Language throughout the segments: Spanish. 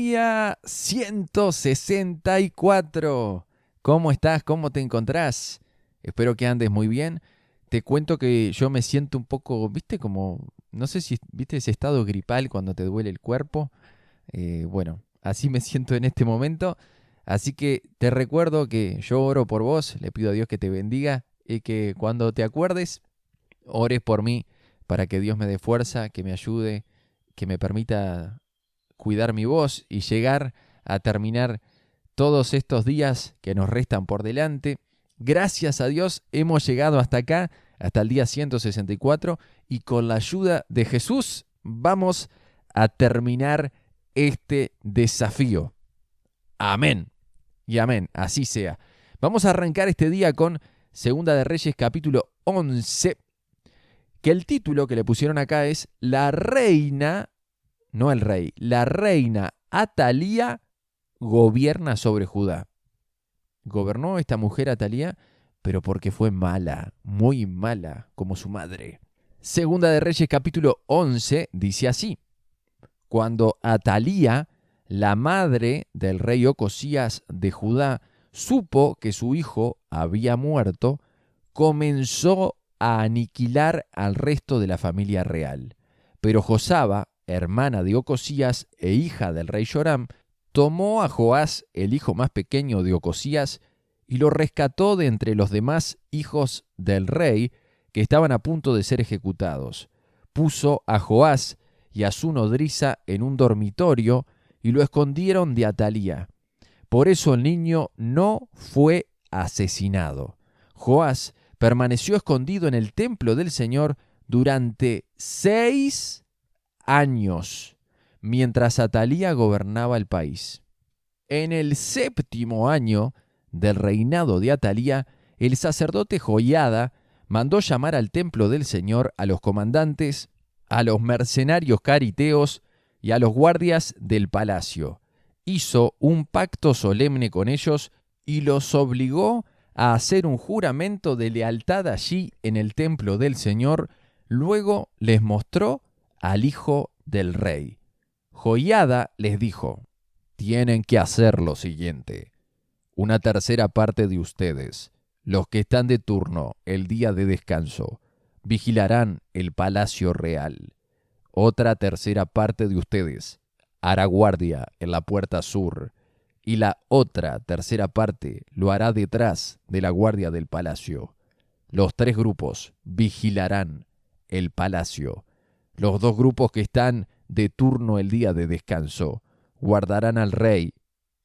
Día 164. ¿Cómo estás? ¿Cómo te encontrás? Espero que andes muy bien. Te cuento que yo me siento un poco, viste, como, no sé si viste ese estado gripal cuando te duele el cuerpo. Bueno, así me siento en este momento. Así que te recuerdo que yo oro por vos, le pido a Dios que te bendiga y que cuando te acuerdes, ores por mí para que Dios me dé fuerza, que me ayude, que me permita cuidar mi voz y llegar a terminar todos estos días que nos restan por delante. Gracias a Dios hemos llegado hasta acá, hasta el día 164, y con la ayuda de Jesús vamos a terminar este desafío. Amén y amén, así sea. Vamos a arrancar este día con Segunda de Reyes capítulo 11, que el título que le pusieron acá es La reina, no el rey, la reina Atalía gobierna sobre Judá. Gobernó esta mujer Atalía, pero porque fue mala, muy mala, como su madre. Segunda de Reyes capítulo 11 dice así: Cuando Atalía, la madre del rey Ocosías de Judá, supo que su hijo había muerto, comenzó a aniquilar al resto de la familia real. Pero Josaba, hermana de Ocosías e hija del rey Joram, tomó a Joás, el hijo más pequeño de Ocosías, y lo rescató de entre los demás hijos del rey que estaban a punto de ser ejecutados. Puso a Joás y a su nodriza en un dormitorio y lo escondieron de Atalía. Por eso el niño no fue asesinado. Joás permaneció escondido en el templo del Señor durante 6 años, mientras Atalía gobernaba el país. En el 7º año del reinado de Atalía, el sacerdote Joiada mandó llamar al templo del Señor a los comandantes, a los mercenarios cariteos y a los guardias del palacio. Hizo un pacto solemne con ellos y los obligó a hacer un juramento de lealtad allí en el templo del Señor. Luego les mostró al hijo del rey. Joiada les dijo: tienen que hacer lo siguiente. Una tercera parte de ustedes, los que están de turno el día de descanso, vigilarán el palacio real. Otra tercera parte de ustedes hará guardia en la puerta sur, y la otra tercera parte lo hará detrás de la guardia del palacio. Los 3 grupos vigilarán el palacio. Los 2 grupos que están de turno el día de descanso guardarán al rey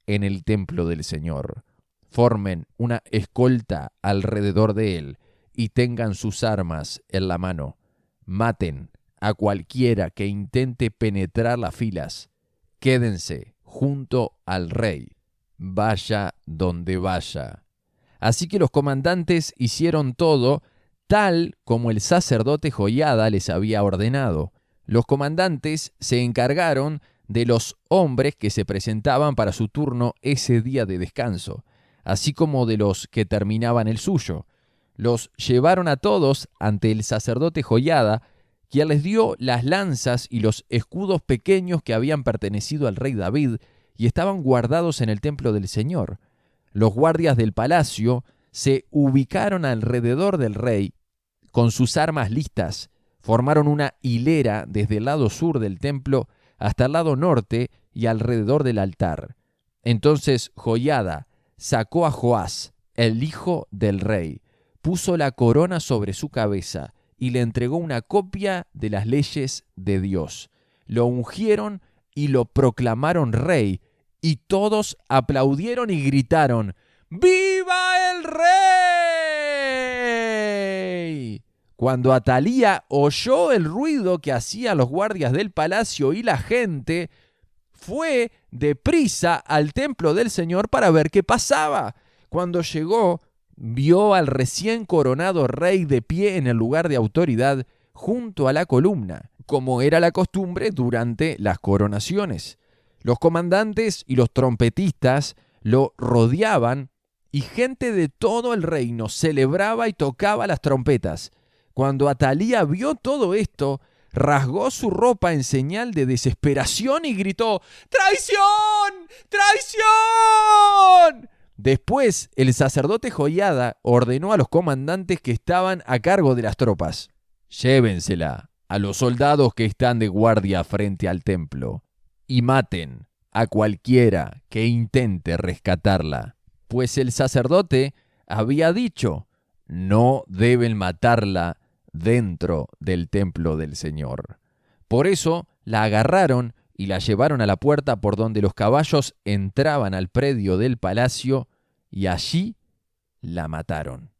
en el templo del Señor. Formen una escolta alrededor de él y tengan sus armas en la mano. Maten a cualquiera que intente penetrar las filas. Quédense junto al rey, vaya donde vaya. Así que los comandantes hicieron todo tal como el sacerdote Joiada les había ordenado. Los comandantes se encargaron de los hombres que se presentaban para su turno ese día de descanso, así como de los que terminaban el suyo. Los llevaron a todos ante el sacerdote Joiada, quien les dio las lanzas y los escudos pequeños que habían pertenecido al rey David y estaban guardados en el templo del Señor. Los guardias del palacio se ubicaron alrededor del rey con sus armas listas. Formaron una hilera desde el lado sur del templo hasta el lado norte y alrededor del altar. Entonces Joiada sacó a Joás, el hijo del rey, puso la corona sobre su cabeza y le entregó una copia de las leyes de Dios. Lo ungieron y lo proclamaron rey, y todos aplaudieron y gritaron: ¡Viva el rey! Cuando Atalía oyó el ruido que hacían los guardias del palacio y la gente, fue deprisa al templo del Señor para ver qué pasaba. Cuando llegó, vio al recién coronado rey de pie en el lugar de autoridad junto a la columna, como era la costumbre durante las coronaciones. Los comandantes y los trompetistas lo rodeaban y gente de todo el reino celebraba y tocaba las trompetas. Cuando Atalía vio todo esto, rasgó su ropa en señal de desesperación y gritó: ¡Traición! ¡Traición! Después, el sacerdote Joiada ordenó a los comandantes que estaban a cargo de las tropas: llévensela a los soldados que están de guardia frente al templo y maten a cualquiera que intente rescatarla. Pues el sacerdote había dicho: no deben matarla dentro del templo del Señor. Por eso la agarraron y la llevaron a la puerta por donde los caballos entraban al predio del palacio, y allí la mataron.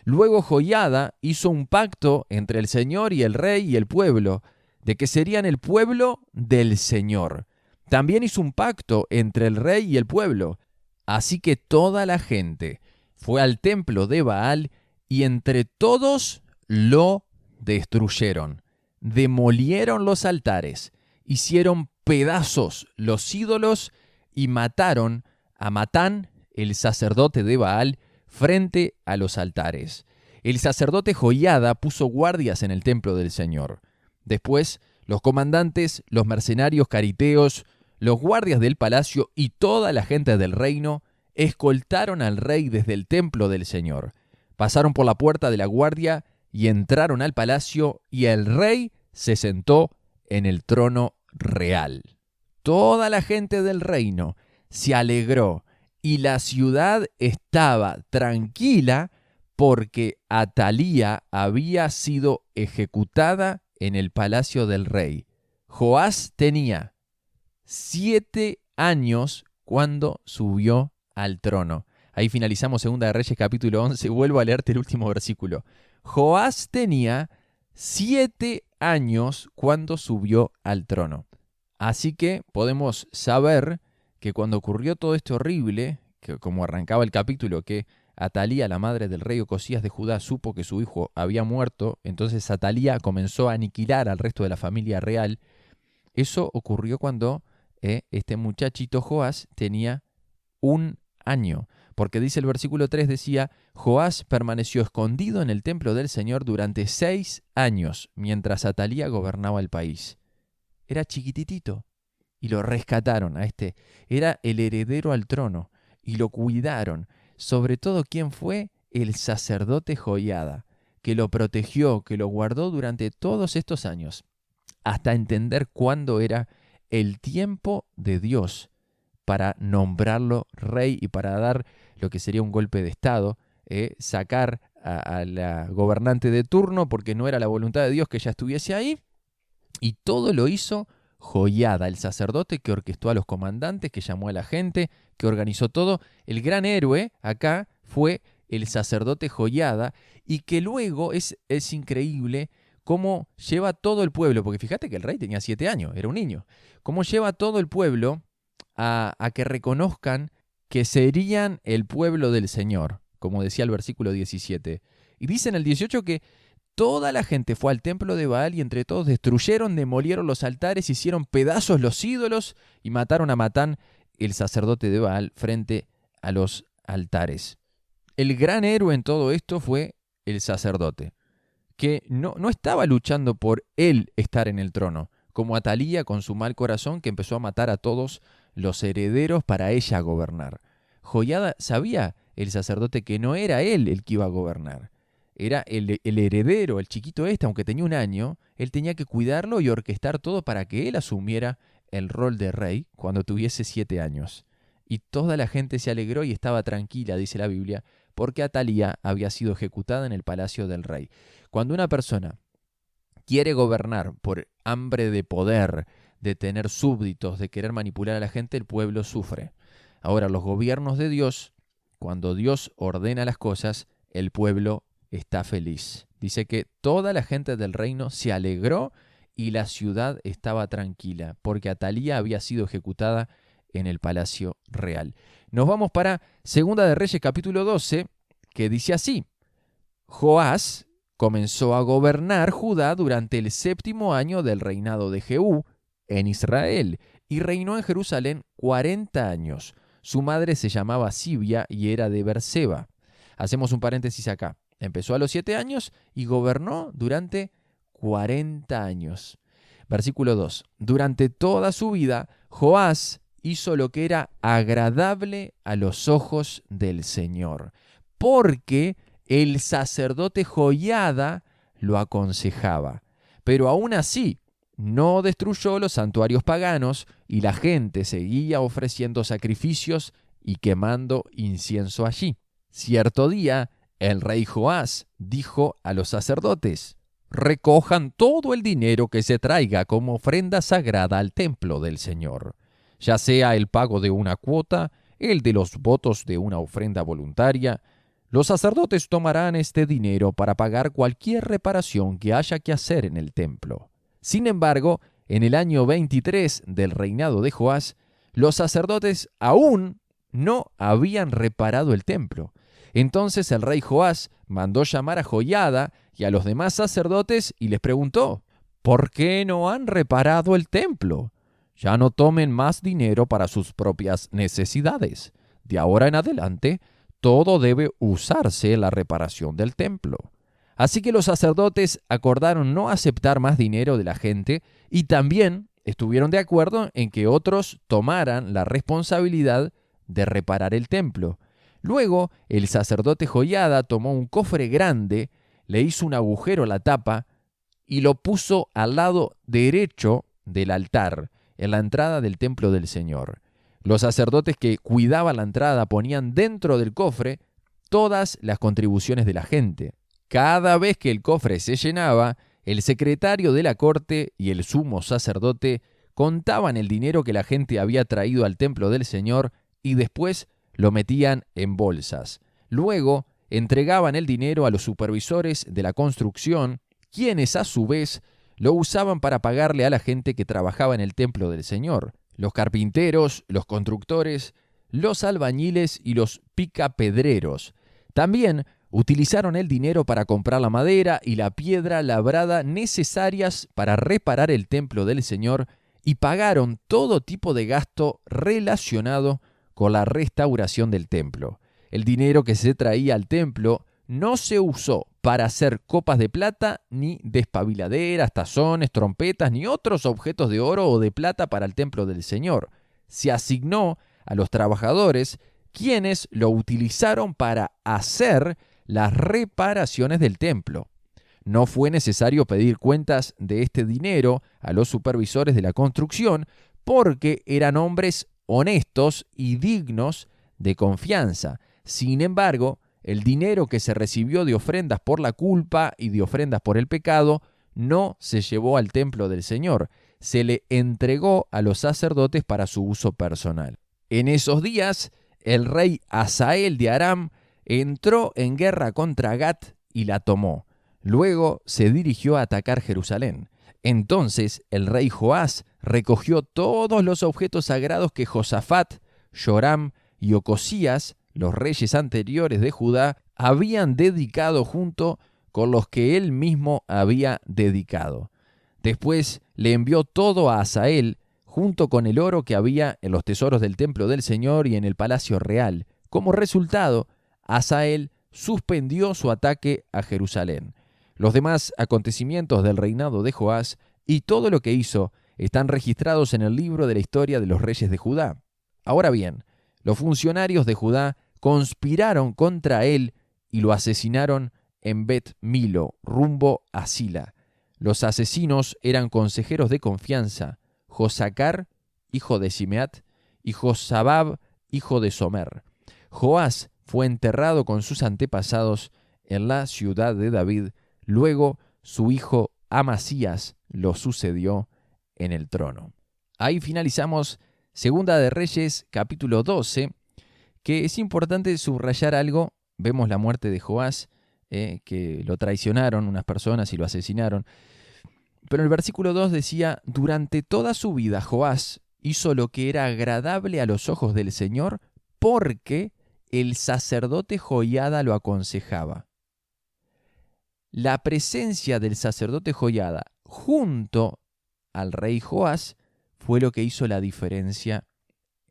Luego Joiada hizo un pacto entre el Señor y el rey y el pueblo, de que serían el pueblo del Señor. También hizo un pacto entre el rey y el pueblo. Así que toda la gente fue al templo de Baal y entre todos lo destruyeron. Demolieron los altares, hicieron pedazos los ídolos y mataron a Matán, el sacerdote de Baal, frente a los altares. El sacerdote Joiada puso guardias en el templo del Señor. Después, los comandantes, los mercenarios cariteos, los guardias del palacio y toda la gente del reino escoltaron al rey desde el templo del Señor. Pasaron por la puerta de la guardia y entraron al palacio, y el rey se sentó en el trono real. Toda la gente del reino se alegró y la ciudad estaba tranquila porque Atalía había sido ejecutada en el palacio del rey. Joás tenía 7 años cuando subió al trono. Ahí finalizamos Segunda de Reyes capítulo 11. Vuelvo a leerte el último versículo. Joás tenía 7 años cuando subió al trono. Así que podemos saber que cuando ocurrió todo esto horrible, que como arrancaba el capítulo, que Atalía, la madre del rey Ocosías de Judá, supo que su hijo había muerto, entonces Atalía comenzó a aniquilar al resto de la familia real. Eso ocurrió cuando este muchachito Joás tenía 1 año. Porque dice el versículo 3, decía: Joás permaneció escondido en el templo del Señor durante 6 años, mientras Atalía gobernaba el país. Era chiquititito y lo rescataron a este. Era el heredero al trono y lo cuidaron. Sobre todo, ¿quién fue? El sacerdote Joiada, que lo protegió, que lo guardó durante todos estos años, hasta entender cuándo era el tiempo de Dios para nombrarlo rey y para dar lo que sería un golpe de estado, sacar a la gobernante de turno porque no era la voluntad de Dios que ella estuviese ahí. Y todo lo hizo Joiada, el sacerdote que orquestó a los comandantes, que llamó a la gente, que organizó todo. El gran héroe acá fue el sacerdote Joiada, y que luego es increíble cómo lleva todo el pueblo, porque fíjate que el rey tenía 7 años, era un niño, cómo lleva todo el pueblo a que reconozcan que serían el pueblo del Señor, como decía el versículo 17. Y dice en el 18 que toda la gente fue al templo de Baal y entre todos destruyeron, demolieron los altares, hicieron pedazos los ídolos y mataron a Matán, el sacerdote de Baal, frente a los altares. El gran héroe en todo esto fue el sacerdote, que no estaba luchando por él estar en el trono, como Atalía con su mal corazón, que empezó a matar a todos los herederos para ella gobernar. Joiada sabía, el sacerdote, que no era él el que iba a gobernar. Era el heredero, el chiquito aunque tenía 1 año, él tenía que cuidarlo y orquestar todo para que él asumiera el rol de rey cuando tuviese 7 años. Y toda la gente se alegró y estaba tranquila, dice la Biblia, porque Atalía había sido ejecutada en el palacio del rey. Cuando una persona quiere gobernar por hambre de poder, de tener súbditos, de querer manipular a la gente, el pueblo sufre. Ahora, los gobiernos de Dios, cuando Dios ordena las cosas, el pueblo está feliz. Dice que toda la gente del reino se alegró y la ciudad estaba tranquila, porque Atalía había sido ejecutada en el palacio real. Nos vamos para Segunda de Reyes capítulo 12, que dice así: Joás comenzó a gobernar Judá durante el 7º año del reinado de Jehú en Israel, y reinó en Jerusalén 40 años. Su madre se llamaba Sibia y era de Berseba. Hacemos un paréntesis acá. Empezó a los 7 años y gobernó durante 40 años. Versículo 2. Durante toda su vida, Joás hizo lo que era agradable a los ojos del Señor, porque el sacerdote Joiada lo aconsejaba. Pero aún así, no destruyó los santuarios paganos y la gente seguía ofreciendo sacrificios y quemando incienso allí. Cierto día, el rey Joás dijo a los sacerdotes: recojan todo el dinero que se traiga como ofrenda sagrada al templo del Señor, ya sea el pago de una cuota, el de los votos de una ofrenda voluntaria. Los sacerdotes tomarán este dinero para pagar cualquier reparación que haya que hacer en el templo. Sin embargo, en el año 23 del reinado de Joás, los sacerdotes aún no habían reparado el templo. Entonces el rey Joás mandó llamar a Joiada y a los demás sacerdotes y les preguntó: ¿por qué no han reparado el templo? Ya no tomen más dinero para sus propias necesidades. De ahora en adelante, todo debe usarse en la reparación del templo. Así que los sacerdotes acordaron no aceptar más dinero de la gente y también estuvieron de acuerdo en que otros tomaran la responsabilidad de reparar el templo. Luego, el sacerdote Joiada tomó un cofre grande, le hizo un agujero a la tapa y lo puso al lado derecho del altar, en la entrada del templo del Señor. Los sacerdotes que cuidaban la entrada ponían dentro del cofre todas las contribuciones de la gente. Cada vez que el cofre se llenaba, el secretario de la corte y el sumo sacerdote contaban el dinero que la gente había traído al templo del Señor y después lo metían en bolsas. Luego entregaban el dinero a los supervisores de la construcción, quienes a su vez lo usaban para pagarle a la gente que trabajaba en el templo del Señor: los carpinteros, los constructores, los albañiles y los picapedreros. También utilizaron el dinero para comprar la madera y la piedra labrada necesarias para reparar el templo del Señor y pagaron todo tipo de gasto relacionado con la restauración del templo. El dinero que se traía al templo no se usó para hacer copas de plata, ni despabiladeras, tazones, trompetas, ni otros objetos de oro o de plata para el templo del Señor. Se asignó a los trabajadores, quienes lo utilizaron para hacer las reparaciones del templo. No fue necesario pedir cuentas de este dinero a los supervisores de la construcción, porque eran hombres honestos y dignos de confianza. Sin embargo, el dinero que se recibió de ofrendas por la culpa y de ofrendas por el pecado no se llevó al templo del Señor, se le entregó a los sacerdotes para su uso personal. En esos días, el rey Hazael de Aram entró en guerra contra Gat y la tomó. Luego se dirigió a atacar Jerusalén. Entonces el rey Joás recogió todos los objetos sagrados que Josafat, Joram y Ocosías, los reyes anteriores de Judá, habían dedicado junto con los que él mismo había dedicado. Después le envió todo a Hazael, junto con el oro que había en los tesoros del templo del Señor y en el palacio real. Como resultado, Hazael suspendió su ataque a Jerusalén. Los demás acontecimientos del reinado de Joás y todo lo que hizo están registrados en el libro de la historia de los reyes de Judá. Ahora bien, los funcionarios de Judá conspiraron contra él y lo asesinaron en Bet Milo, rumbo a Sila. Los asesinos eran consejeros de confianza: Josacar, hijo de Simeat, y Josabab, hijo de Somer. Joás fue enterrado con sus antepasados en la ciudad de David. Luego su hijo Amasías lo sucedió en el trono. Ahí finalizamos Segunda de Reyes, capítulo 12, que es importante subrayar algo. Vemos la muerte de Joás, que lo traicionaron unas personas y lo asesinaron. Pero el versículo 2 decía: durante toda su vida Joás hizo lo que era agradable a los ojos del Señor, porque el sacerdote Joiada lo aconsejaba. La presencia del sacerdote Joiada junto al rey Joás fue lo que hizo la diferencia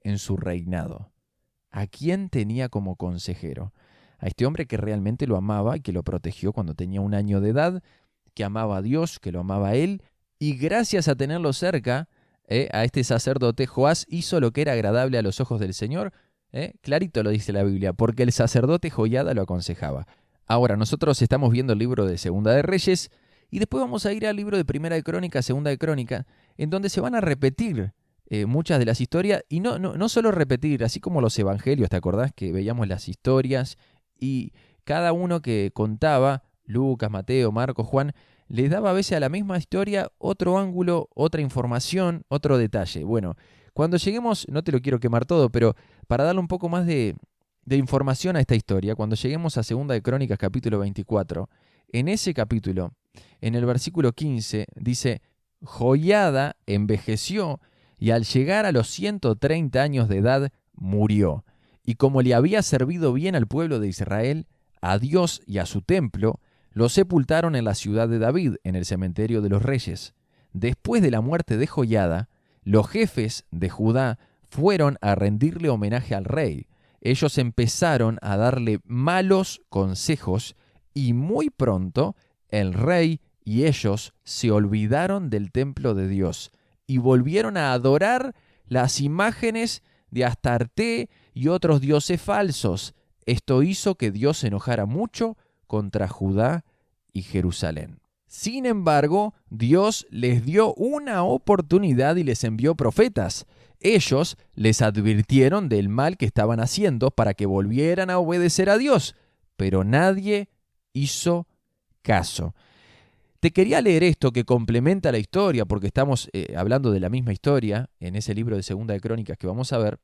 en su reinado. ¿A quién tenía como consejero? A este hombre que realmente lo amaba y que lo protegió cuando tenía 1 año de edad, que amaba a Dios, que lo amaba a él Y gracias a tenerlo cerca, a este sacerdote, Joás hizo lo que era agradable a los ojos del Señor. Clarito lo dice la Biblia, porque el sacerdote Joiada lo aconsejaba. Ahora, nosotros estamos viendo el libro de Segunda de Reyes y después vamos a ir al libro de Primera de Crónica, Segunda de Crónica, en donde se van a repetir muchas de las historias, y no solo repetir, así como los evangelios, ¿te acordás que veíamos las historias? Y cada uno que contaba, Lucas, Mateo, Marcos, Juan, les daba a veces a la misma historia otro ángulo, otra información, otro detalle. Bueno, cuando lleguemos, no te lo quiero quemar todo, pero para darle un poco más de información a esta historia, cuando lleguemos a Segunda de Crónicas, capítulo 24, en ese capítulo, en el versículo 15, dice, Joiada envejeció y al llegar a los 130 años de edad, murió. Y como le había servido bien al pueblo de Israel, a Dios y a su templo, lo sepultaron en la ciudad de David, en el cementerio de los reyes. Después de la muerte de Joiada, los jefes de Judá fueron a rendirle homenaje al rey. Ellos empezaron a darle malos consejos y muy pronto el rey y ellos se olvidaron del templo de Dios y volvieron a adorar las imágenes de Astarté y otros dioses falsos. Esto hizo que Dios se enojara mucho contra Judá y Jerusalén. Sin embargo, Dios les dio una oportunidad y les envió profetas. Ellos les advirtieron del mal que estaban haciendo para que volvieran a obedecer a Dios, pero nadie hizo caso. Te quería leer esto que complementa la historia, porque estamos hablando de la misma historia en ese libro de Segunda de Crónicas que vamos a ver,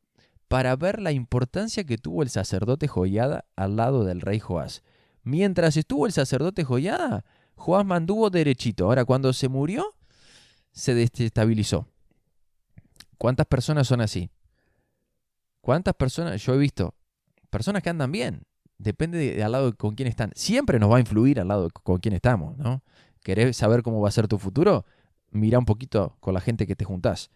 para ver la importancia que tuvo el sacerdote Joiada al lado del rey Joás. Mientras estuvo el sacerdote Joiada, Joás mantuvo derechito. Ahora, cuando se murió, se desestabilizó. ¿Cuántas personas son así? ¿Cuántas personas? Yo he visto personas que andan bien. Depende de al lado con quién están. Siempre nos va a influir al lado con quién estamos, ¿no? ¿Querés saber cómo va a ser tu futuro? Mira un poquito con la gente que te juntás,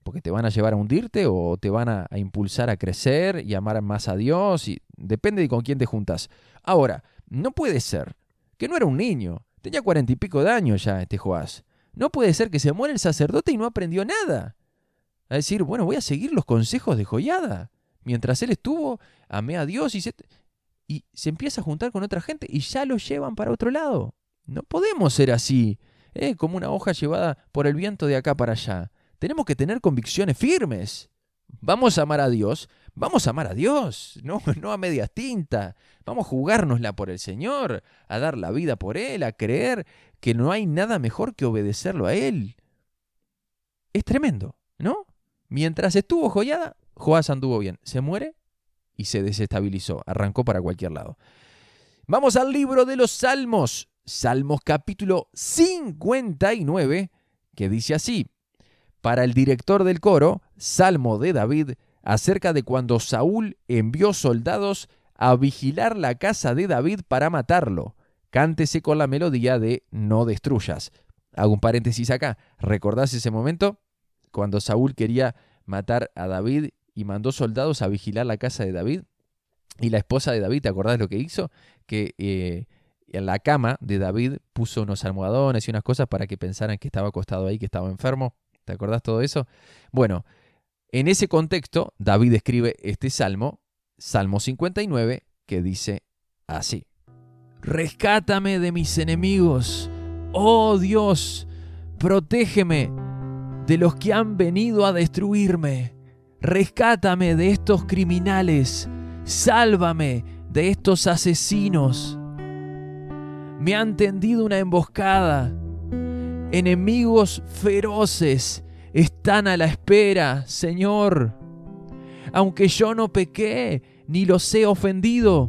porque te van a llevar a hundirte o te van a impulsar a crecer y amar más a Dios. Y depende de con quién te juntás. Ahora, no puede ser que no era un niño. Tenía 40 y pico de años ya este Joás. No puede ser que se muera el sacerdote y no aprendió nada. A decir, bueno, voy a seguir los consejos de Joiada. Mientras él estuvo, amé a Dios y se empieza a juntar con otra gente y ya lo llevan para otro lado. No podemos ser así, como una hoja llevada por el viento de acá para allá. Tenemos que tener convicciones firmes. Vamos a amar a Dios, no a medias tintas. Vamos a jugárnosla por el Señor, a dar la vida por Él, a creer que no hay nada mejor que obedecerlo a Él. Es tremendo, ¿no? Mientras estuvo Joiada, Joás anduvo bien. Se muere y se desestabilizó, arrancó para cualquier lado. Vamos al libro de los Salmos. Salmos capítulo 59, que dice así: para el director del coro, Salmo de David, acerca de cuando Saúl envió soldados a vigilar la casa de David para matarlo. Cántese con la melodía de No destruyas. Hago un paréntesis acá. ¿Recordás ese momento? Cuando Saúl quería matar a David y mandó soldados a vigilar la casa de David. Y la esposa de David, ¿te acordás lo que hizo? Que en la cama de David puso unos almohadones y unas cosas para que pensaran que estaba acostado ahí, que estaba enfermo. ¿Te acordás todo eso? Bueno, en ese contexto, David escribe este salmo, Salmo 59, que dice así: rescátame de mis enemigos, oh Dios, protégeme de los que han venido a destruirme. Rescátame de estos criminales, sálvame de estos asesinos. Me han tendido una emboscada. Enemigos feroces están a la espera, Señor. Aunque yo no pequé, ni los he ofendido.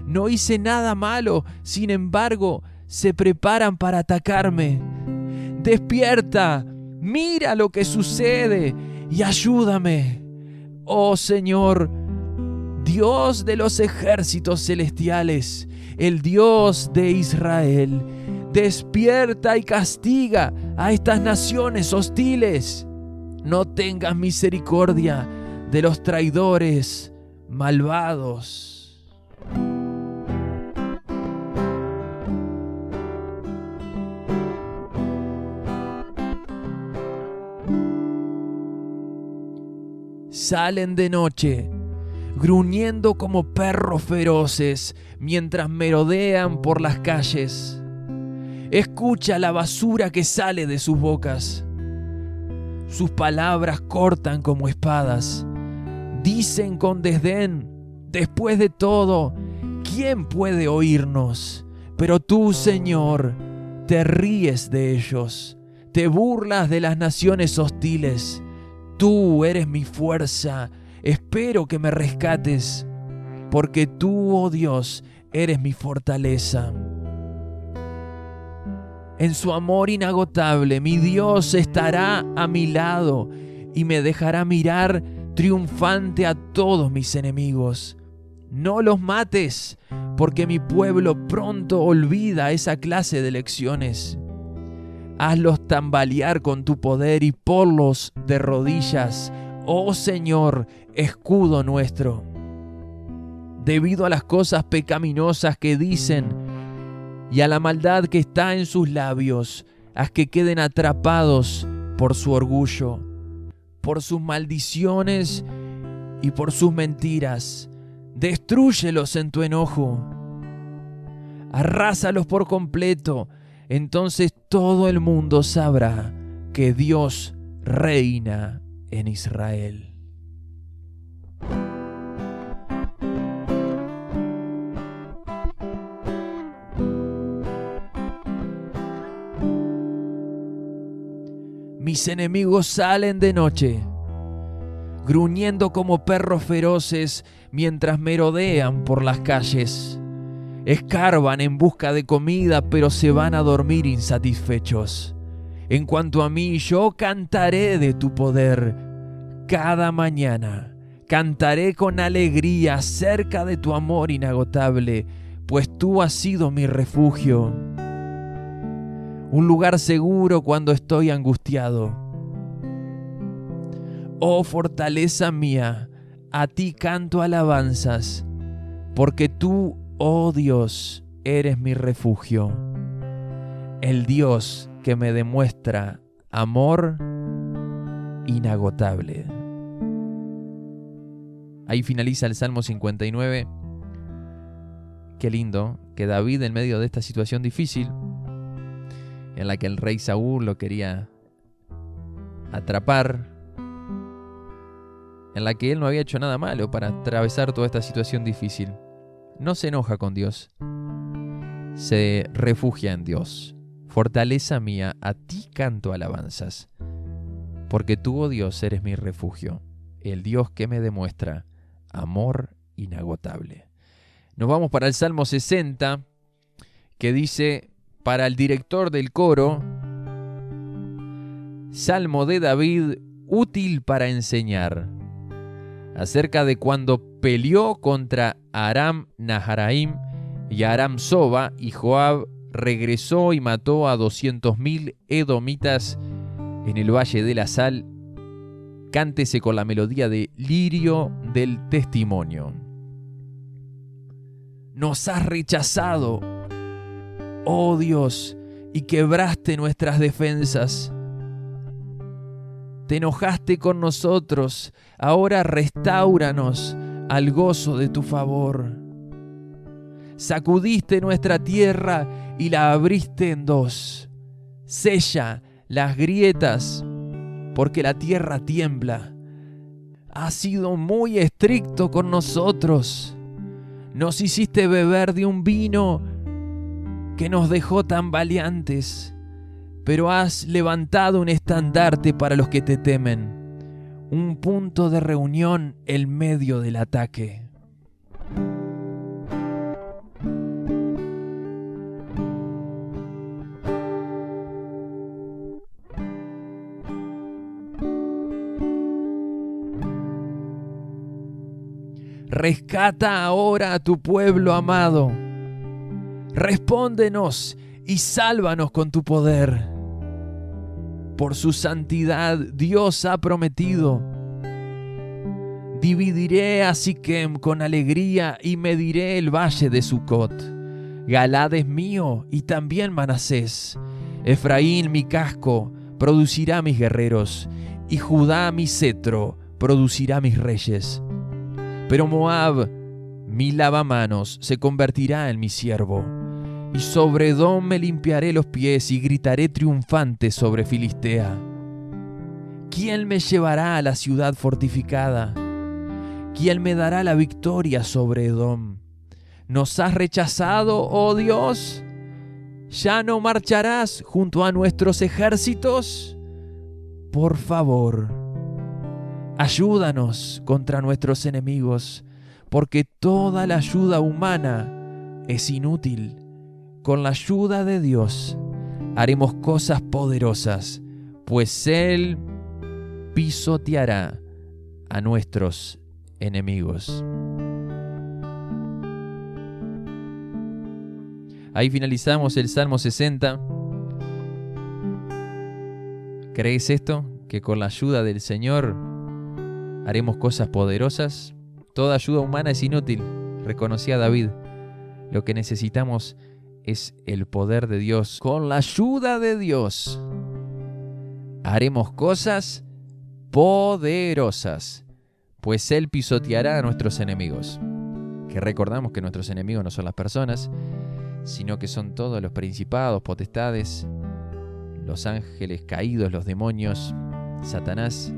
No hice nada malo, sin embargo, se preparan para atacarme. Despierta, mira lo que sucede y ayúdame. Oh Señor, Dios de los ejércitos celestiales, el Dios de Israel, despierta y castiga a estas naciones hostiles. No tengas misericordia de los traidores malvados. salen de noche, gruñendo como perros feroces mientras merodean por las calles. Escucha la basura que sale de sus bocas. Sus palabras cortan como espadas. Dicen con desdén: después de todo, ¿quién puede oírnos? Pero tú, Señor, te ríes de ellos, te burlas de las naciones hostiles. Tú eres mi fuerza, espero que me rescates, porque tú, oh Dios, eres mi fortaleza. En su amor inagotable, mi Dios estará a mi lado y me dejará mirar triunfante a todos mis enemigos. No los mates, porque mi pueblo pronto olvida esa clase de lecciones. Hazlos tambalear con tu poder y ponlos de rodillas, oh Señor, escudo nuestro. Debido a las cosas pecaminosas que dicen y a la maldad que está en sus labios, haz que queden atrapados por su orgullo, por sus maldiciones y por sus mentiras. Destrúyelos en tu enojo. Arrásalos por completo. Entonces todo el mundo sabrá que Dios reina en Israel. Mis enemigos salen de noche, gruñendo como perros feroces mientras merodean por las calles. Escarban en busca de comida, pero se van a dormir insatisfechos. En cuanto a mí, yo cantaré de tu poder cada mañana. Cantaré con alegría acerca de tu amor inagotable, pues tú has sido mi refugio, un lugar seguro cuando estoy angustiado. Oh fortaleza mía, a ti canto alabanzas, porque tú, oh Dios, eres mi refugio, el Dios que me demuestra amor inagotable. Ahí finaliza el Salmo 59. Qué lindo que David, en medio de esta situación difícil, en la que el rey Saúl lo quería atrapar, en la que él no había hecho nada malo para atravesar toda esta situación difícil, no se enoja con Dios, se refugia en Dios. Fortaleza mía, a ti canto alabanzas, porque tú, oh Dios, eres mi refugio, el Dios que me demuestra amor inagotable. Nos vamos para el Salmo 60, que dice, para el director del coro: Salmo de David, útil para enseñar, acerca de cuando peleó contra Aram Naharaim y Aram Soba, y Joab regresó y mató a 200.000 edomitas en el Valle de la Sal. Cántese con la melodía de Lirio del Testimonio. Nos has rechazado, oh Dios, y quebraste nuestras defensas. Te enojaste con nosotros, ahora restáuranos al gozo de tu favor. Sacudiste nuestra tierra y la abriste en dos. Sella las grietas, porque la tierra tiembla. Has sido muy estricto con nosotros. Nos hiciste beber de un vino que nos dejó tambaleantes, pero has levantado un estandarte para los que te temen, un punto de reunión en medio del ataque. Rescata ahora a tu pueblo amado. Respóndenos y sálvanos con tu poder. Por su santidad Dios ha prometido: dividiré a Siquem con alegría y mediré el valle de Sucot. Galad es mío y también Manasés. Efraín, mi casco, producirá mis guerreros, y Judá mi cetro producirá mis reyes. Pero Moab, mi lavamanos, se convertirá en mi siervo. Y sobre Edom me limpiaré los pies y gritaré triunfante sobre Filistea. ¿Quién me llevará a la ciudad fortificada? ¿Quién me dará la victoria sobre Edom? ¿Nos has rechazado, oh Dios? ¿Ya no marcharás junto a nuestros ejércitos? Por favor, ayúdanos contra nuestros enemigos, porque toda la ayuda humana es inútil. Con la ayuda de Dios haremos cosas poderosas, pues Él pisoteará a nuestros enemigos. Ahí finalizamos el Salmo 60. ¿Crees esto? Que con la ayuda del Señor haremos cosas poderosas. Toda ayuda humana es inútil, reconocía David. Lo que necesitamos es el poder de Dios. Con la ayuda de Dios haremos cosas poderosas, pues Él pisoteará a nuestros enemigos. Que recordamos que nuestros enemigos no son las personas, sino que son todos los principados, potestades, los ángeles caídos, los demonios, Satanás.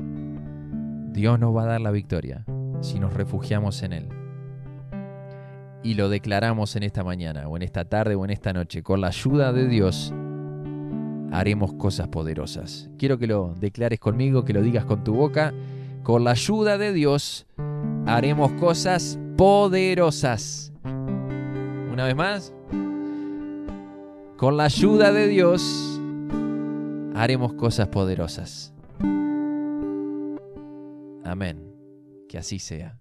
Dios nos va a dar la victoria si nos refugiamos en Él. Y lo declaramos en esta mañana, o en esta tarde, o en esta noche. Con la ayuda de Dios haremos cosas poderosas. Quiero que lo declares conmigo, que lo digas con tu boca. Con la ayuda de Dios haremos cosas poderosas. Una vez más. Con la ayuda de Dios haremos cosas poderosas. Amén. Que así sea.